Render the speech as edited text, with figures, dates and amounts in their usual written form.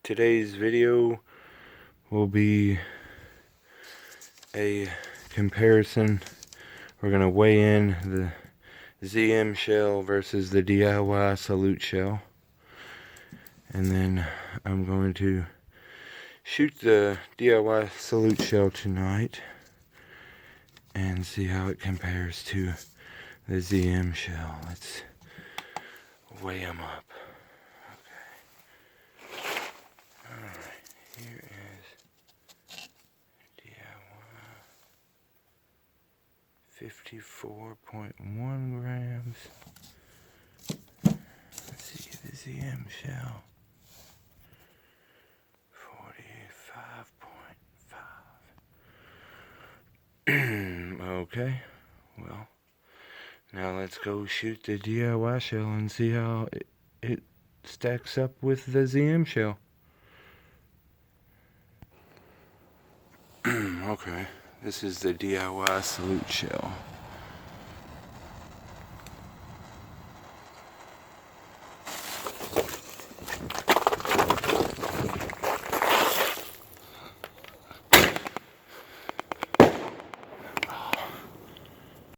Today's video will be a comparison. We're going to weigh in the ZM shell versus the DIY salute shell. And then I'm going to shoot the DIY salute shell tonight and see how it compares to the ZM shell. Let's weigh them up. Alright, here is DIY 54.1 grams. Let's see the ZM shell. 45.5. Okay, well, now let's go shoot the DIY shell and see how it stacks up with the ZM shell. Okay, this is the DIY salute shell.